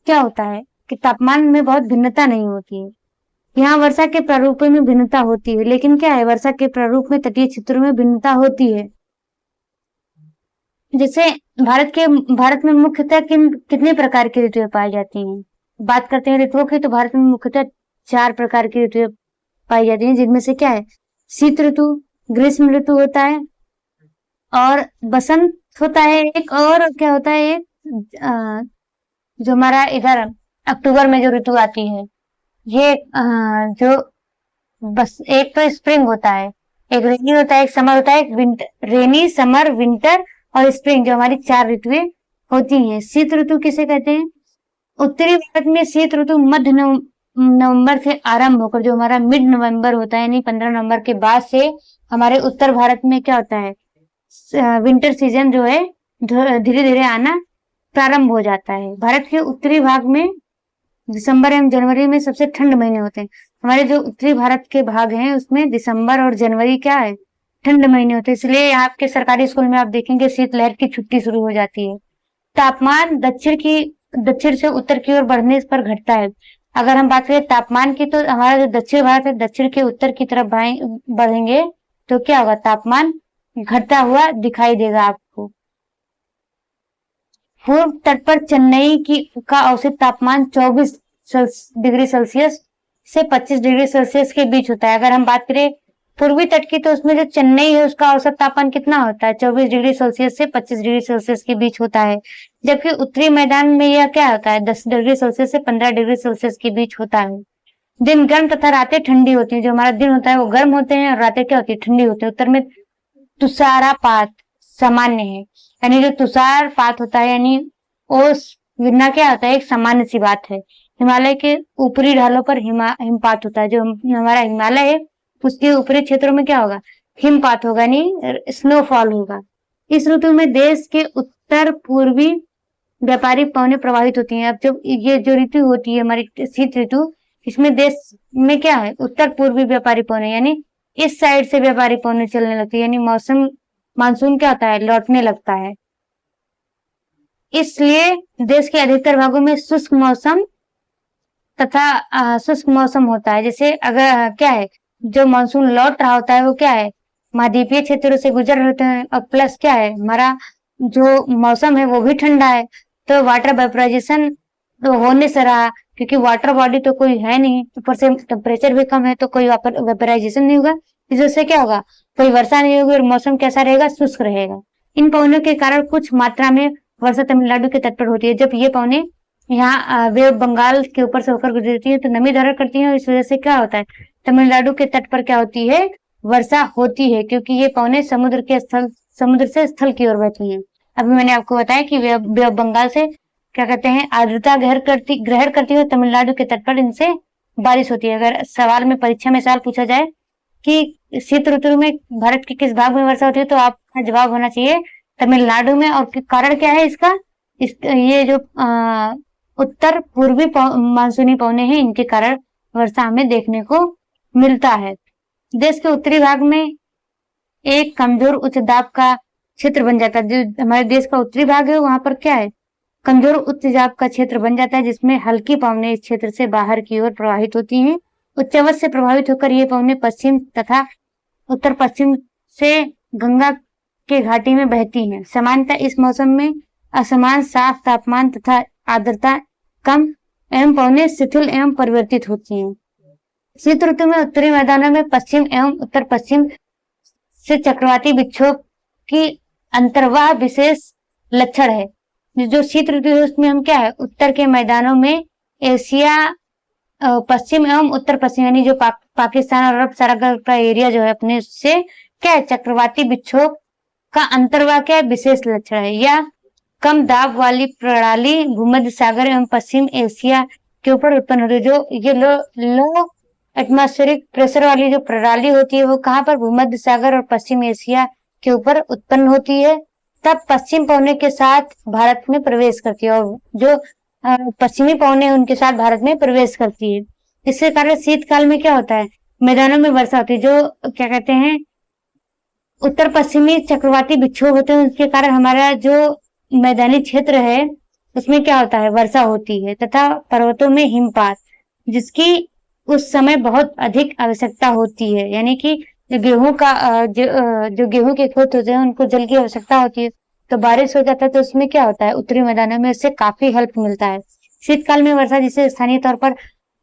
क्या होता है कि तापमान में बहुत भिन्नता नहीं होती है। यहाँ वर्षा के प्रारूप में भिन्नता होती है, लेकिन क्या है, वर्षा के प्रारूप में तटीय क्षेत्रों में भिन्नता होती है। जैसे भारत में मुख्यतः कितने प्रकार की ऋतुएं पाई जाती हैं। बात करते हैं ऋतुओं की, तो भारत में मुख्यतः 4 प्रकार की ऋतुएं पाई जाती हैं, जिनमें से क्या है, शीत ऋतु, ग्रीष्म ऋतु होता है, और बसंत होता है एक, और क्या होता है एक जो हमारा इधर अक्टूबर में जो ऋतु आती है, ये जो बस एक तो स्प्रिंग होता है, एक रेनी होता है, एक समर होता है, एक विंटर, रेनी, समर, विंटर और स्प्रिंग, जो हमारी 4 ऋतुएं होती हैं। शीत ऋतु किसे कहते हैं, उत्तरी भारत में शीत ऋतु मध्य नवंबर से आरंभ होकर जो हमारा मिड नवंबर होता है, यानी 15 नवंबर के बाद से हमारे उत्तर भारत में क्या होता है, विंटर सीजन जो है धीरे धीरे आना प्रारंभ हो जाता है। भारत के उत्तरी भाग में दिसंबर एवं जनवरी में सबसे ठंड महीने होते हैं। हमारे जो उत्तरी भारत के भाग हैं उसमें दिसंबर और जनवरी क्या है, ठंड महीने होते हैं। इसलिए यहाँ के सरकारी स्कूल में आप देखेंगे शीतलहर की छुट्टी शुरू हो जाती है। तापमान दक्षिण से उत्तर की ओर बढ़ने पर घटता है। अगर हम बात करें तापमान की, तो हमारा जो दक्षिण भारत है, दक्षिण के उत्तर की तरफ बढ़ेंगे तो क्या होगा, तापमान घटता हुआ दिखाई देगा पूर्व तट पर चेन्नई का औसत तापमान 24 डिग्री सेल्सियस से 25 डिग्री सेल्सियस के बीच होता है। अगर हम बात करें पूर्वी तट की, तो उसमें जो चेन्नई है उसका औसत तापमान कितना होता है, 24 डिग्री सेल्सियस से 25 डिग्री सेल्सियस के बीच होता है। जबकि उत्तरी मैदान में यह क्या होता है, 10 डिग्री सेल्सियस से 15 डिग्री सेल्सियस के बीच होता है। दिन गर्म तथा रातें ठंडी होती है। जो हमारा दिन होता है वो गर्म होते हैं और रातें क्या होती है, ठंडी होती है। उत्तर में तुषारपात सामान्य है, यानी जो तुषारपात होता है यानी ओस गिरना क्या होता है, एक सामान्य सी बात है। हिमालय के ऊपरी ढालों पर हिमपात होता है। जो हमारा हिमालय है उसके ऊपरी क्षेत्रों में क्या होगा, हिमपात होगा, यानी स्नोफॉल होगा। इस ऋतु में देश के उत्तर पूर्वी व्यापारिक पवनें प्रभावित होती हैं। अब जब ये जो ऋतु होती है हमारी शीत ऋतु, इसमें देश में क्या है, उत्तर पूर्वी व्यापारी पवनें, यानी इस साइड से व्यापारी पवनें चलने लगती है, यानी मौसम मानसून क्या होता है, लौटने लगता है। इसलिए देश के अधिकतर भागों में शुष्क मौसम तथा शुष्क मौसम होता है। जैसे अगर क्या है, जो मानसून लौट रहा होता है वो क्या है, महाद्वीपीय क्षेत्रों से गुजर रहे होते हैं, और प्लस क्या है, हमारा जो मौसम है वो भी ठंडा है। तो वाटर वेपराइजेशन तो होने से रहा, क्योंकि वाटर बॉडी तो कोई है नहीं, ऊपर से टेम्परेचर भी कम है, तो कोई वेपराइजेशन नहीं होगा। इस वजह से क्या होगा, कोई वर्षा नहीं होगी और मौसम कैसा रहेगा, शुष्क रहेगा। इन पवनों के कारण कुछ मात्रा में वर्षा तमिलनाडु के तट पर होती है। जब ये पवनें यहाँ वे बंगाल के ऊपर से होकर गुजरती है तो नमी धारण करती है, इस वजह से क्या होता है, तमिलनाडु के तट पर क्या होती है, वर्षा होती है, क्योंकि ये पवनें समुद्र से स्थल की ओर बहती हैं। अभी मैंने आपको बताया कि वे बंगाल से क्या कहते हैं, आर्द्रता ग्रहण करती है, तमिलनाडु के तट पर इनसे बारिश होती है। अगर सवाल में परीक्षा में सवाल पूछा जाए कि शीत ऋतु में भारत के किस भाग में वर्षा होती है, तो आपका जवाब होना चाहिए तमिलनाडु में। और कारण क्या है इसका, ये जो उत्तर पूर्वी मानसूनी पवनें हैं, इनके कारण वर्षा हमें देखने को मिलता है। देश के उत्तरी भाग में एक कमजोर उच्च दाब का क्षेत्र बन जाता है। जो हमारे देश का उत्तरी भाग है वहां पर क्या है, कमजोर उच्च दाब का क्षेत्र बन जाता है, जिसमें हल्की पवनें इस क्षेत्र से बाहर की ओर प्रवाहित होती हैं। उच्चवत से प्रभावित होकर ये पवनें पश्चिम तथा उत्तर पश्चिम से गंगा के घाटी में बहती हैं। सामान्यतः इस मौसम में असमान साफ तापमान तथा आर्द्रता कम एवं पवनें शिथिल एवं परिवर्तित होती हैं। शीत ऋतु में उत्तरी मैदानों में पश्चिम एवं उत्तर पश्चिम से चक्रवाती विक्षोभ की अंतर्वाह विशेष लक्षण है। जो शीत ऋतु है उसमें हम क्या है, उत्तर के मैदानों में एशिया पश्चिम एवं उत्तर पश्चिम यानी जो पाकिस्तान और अरब सागर का एरिया जो है अपने से क्या है, चक्रवाती विक्षोभ का अंतर्वाह क्या है, विशेष लक्षण है। या कम दाब वाली प्रणाली भूमध्य सागर एवं पश्चिम एशिया के ऊपर उत्पन्न होती है। जो ये लो एटमॉस्फेरिक प्रेशर वाली जो प्रणाली होती है वो कहाँ पर, भूमध्य सागर और पश्चिम एशिया के ऊपर उत्पन्न होती है। तब पश्चिम पवनें के साथ भारत में प्रवेश करती है, और जो पश्चिमी पवनें उनके साथ भारत में प्रवेश करती है। इसके कारण शीतकाल में क्या होता है, मैदानों में वर्षा होती है। जो क्या कहते हैं, उत्तर पश्चिमी चक्रवाती विक्षोभ होते हैं, उसके कारण हमारा जो मैदानी क्षेत्र है उसमें क्या होता है, वर्षा होती है। तथा पर्वतों में हिमपात, जिसकी उस समय बहुत अधिक आवश्यकता होती है, यानी कि गेहूं का जो गेहूं के खेत होते हैं उनको जल की आवश्यकता होती है, तो बारिश हो जाता है तो उसमें क्या होता है, उत्तरी मैदानों में उससे काफी हेल्प मिलता है। शीतकाल में वर्षा जिसे स्थानीय तौर पर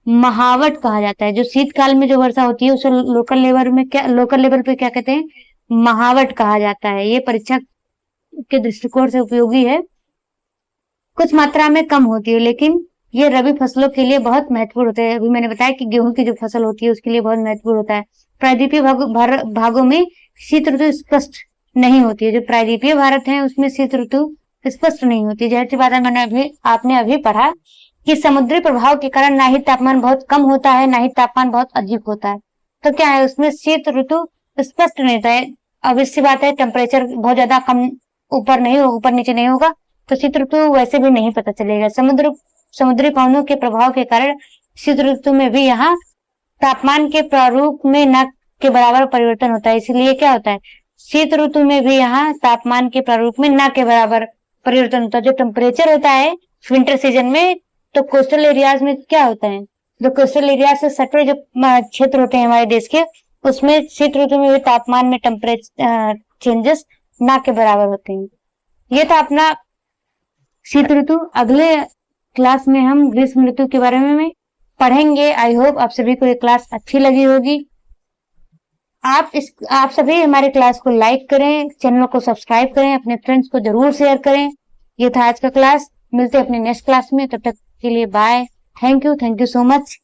महावट कहा जाता है। जो शीतकाल में जो वर्षा होती है उसे लोकल लेवल पे क्या कहते हैं, महावट कहा जाता है। ये परीक्षा के दृष्टिकोण से उपयोगी है। कुछ मात्रा में कम होती है, लेकिन ये रबी फसलों के लिए बहुत महत्वपूर्ण होता है। अभी मैंने बताया कि गेहूं की जो फसल होती है उसके लिए बहुत महत्वपूर्ण होता है। प्रायद्वीपीय भागों में शीत ऋतु स्पष्ट नहीं होती है। जो प्रायद्वीपीय भारत है उसमें शीत ऋतु स्पष्ट नहीं होती। जैसी बात है आपने अभी पढ़ा कि समुद्री प्रभाव के कारण ना ही तापमान बहुत कम होता है ना ही तापमान बहुत अधिक होता है, तो क्या है उसमें शीत ऋतु स्पष्ट नहीं होता है। ऑब्वियस बात है, टेम्परेचर बहुत ज्यादा कम ऊपर नीचे नहीं होगा तो शीत ऋतु वैसे भी नहीं पता चलेगा। समुद्री पवनों के प्रभाव के कारण शीत ऋतु में भी यहाँ तापमान के प्रारूप में न के बराबर परिवर्तन होता है। इसलिए क्या होता है, शीत ऋतु में भी यहाँ तापमान के प्रारूप में न के बराबर परिवर्तन होता है। जो टेम्परेचर होता है विंटर सीजन में, तो कोस्टल एरियाज में क्या होता है, जो कोस्टल एरिया से सटे जो क्षेत्र होते हैं हमारे देश के, उसमें शीत ऋतु में भी तापमान में टेम्परेचर चेंजेस ना के बराबर होते हैं। ये था अपना शीत ऋतु। अगले क्लास में हम ग्रीष्म ऋतु के बारे में पढ़ेंगे। आई होप आप सभी को ये क्लास अच्छी लगी होगी। आप सभी हमारे क्लास को लाइक करें, चैनल को सब्सक्राइब करें, अपने फ्रेंड्स को जरूर शेयर करें। ये था आज का क्लास। मिलते हैं अपने नेक्स्ट क्लास में, तब तक के लिए bye. Thank you so much.